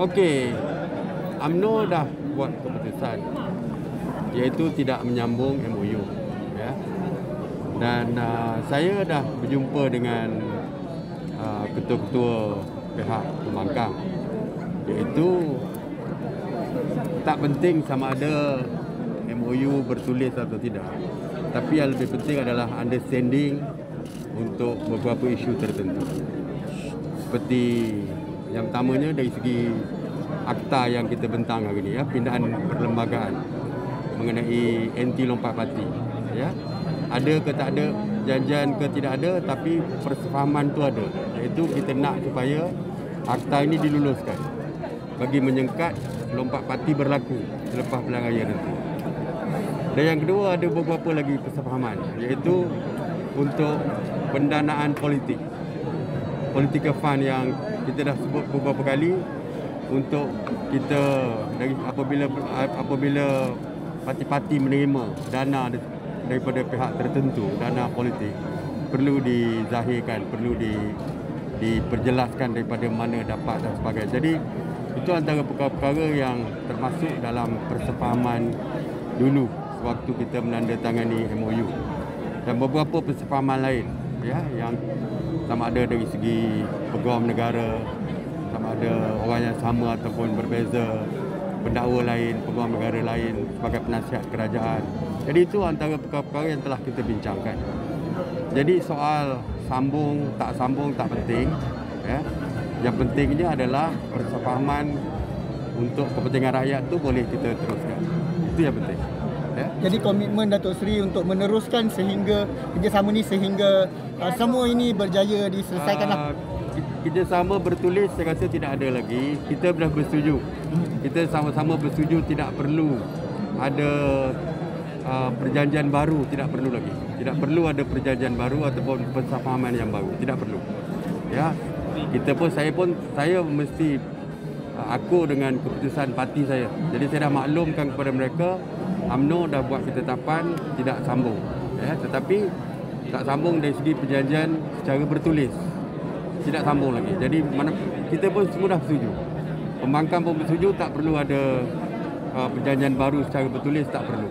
Okey, UMNO dah buat keputusan iaitu tidak menyambung MOU, ya. Dan saya dah berjumpa dengan ketua-ketua pihak pembangkang, iaitu tak penting sama ada MOU bertulis atau tidak, tapi yang lebih penting adalah understanding untuk beberapa isu tertentu. Seperti yang pertamanya dari segi akta yang kita bentang hari ini, ya, pindahan perlembagaan mengenai anti lompat parti, ya. Ada ke tak ada, janjian ke tidak ada, tapi persefahaman tu ada, iaitu kita nak supaya akta ini diluluskan bagi menyengkat lompat parti berlaku selepas pilihan raya nanti. Dan yang kedua, ada beberapa lagi persefahaman, iaitu untuk pendanaan politik, political fund yang kita dah sebut beberapa kali, untuk kita dari apabila parti-parti menerima dana daripada pihak tertentu, dana politik, perlu dizahirkan, perlu diperjelaskan daripada mana dapat dan sebagainya. Jadi itu antara perkara-perkara yang termasuk dalam persefahaman dulu waktu kita menandatangani MOU, dan beberapa persefahaman lain, ya, yang sama ada dari segi peguam negara, sama ada orang yang sama ataupun berbeza, pendakwa lain, peguam negara lain sebagai penasihat kerajaan. Jadi itu antara perkara-perkara yang telah kita bincangkan. Jadi soal sambung tak penting, ya. Yang pentingnya adalah persefahaman untuk kepentingan rakyat tu boleh kita teruskan. Itu yang penting. Ya. Jadi komitmen Datuk Seri untuk meneruskan sehingga kerjasama ni sehingga semua ini berjaya diselesaikanlah. Kerjasama bertulis saya rasa tidak ada lagi. Kita dah bersetuju. Kita sama-sama bersetuju tidak perlu ada perjanjian baru, tidak perlu lagi. Tidak perlu ada perjanjian baru ataupun persefahaman yang baru, tidak perlu. Ya. Saya mesti aku dengan keputusan parti saya. Jadi saya dah maklumkan kepada mereka, UMNO dah buat ketetapan tidak sambung, ya, tetapi tak sambung dari segi perjanjian secara bertulis, tidak sambung lagi. Jadi kita pun semua dah setuju, pembangkang pun bersetuju, tak perlu ada perjanjian baru secara bertulis, tak perlu.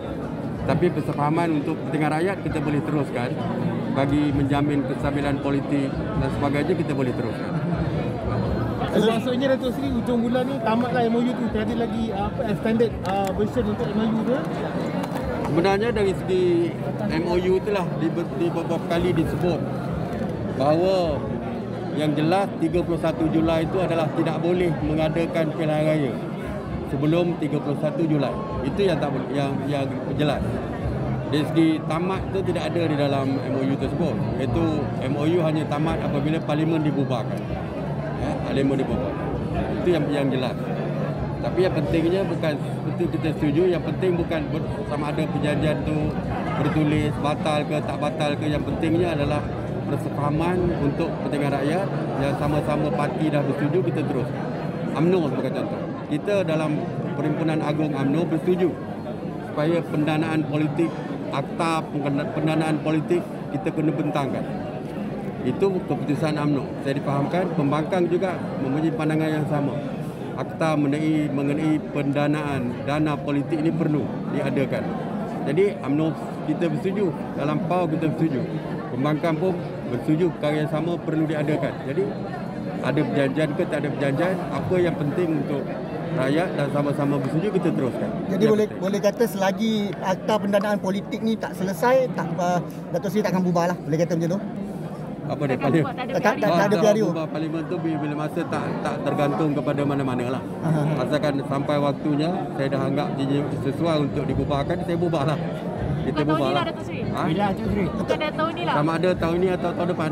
Tapi persefahaman untuk kepentingan rakyat kita boleh teruskan, bagi menjamin kestabilan politik dan sebagainya kita boleh teruskan. Maksudnya Datuk Seri hujung bulan ni tamatlah MOU tu, tiada lagi extended version untuk MOU tu. Sebenarnya dari segi MOU itulah di beberapa kali disebut bahawa yang jelas 31 Julai itu adalah tidak boleh mengadakan pilihan raya sebelum 31 Julai. Itu yang tak boleh, yang jelas. Dari segi tamat itu tidak ada di dalam MOU tersebut. Iaitu MOU hanya tamat apabila parlimen dibubarkan. Ya, parlimen dibubarkan. Itu yang jelas. Tapi yang pentingnya bukan seperti kita setuju, yang penting bukan sama ada perjanjian tu bertulis batal ke tak batal ke. Yang pentingnya adalah persefahaman untuk kepentingan rakyat yang sama-sama parti dah bersetuju, kita terus. UMNO sebagai contoh. Kita dalam Perhimpunan Agung UMNO bersetuju supaya pendanaan politik, akta pendanaan politik kita kena bentangkan. Itu keputusan UMNO. Saya difahamkan pembangkang juga mempunyai pandangan yang sama. Akta mengenai pendanaan dana politik ini perlu diadakan. Jadi UMNO kita bersetuju, dalam PAU kita bersetuju. Pembangkang pun bersetuju perkara yang sama perlu diadakan. Jadi ada perjanjian ke tak ada perjanjian, apa yang penting untuk rakyat dan sama-sama bersetuju kita teruskan. Jadi boleh kata selagi akta pendanaan politik ni tak selesai, Datuk Seri takkan bubar lah. Boleh kata macam tu? Apa dia parlimen? Tak ada PRU. Parlimen tu bila masa tak tergantung kepada mana-mana lah. Asalkan sampai waktunya saya dah anggap sesuai untuk dibubarkan, saya bubar lah. Kita bubar lah. Bila Datuk Seri? Bukan dah tahun ni lah. Sama ada tahun ni atau tahun depan.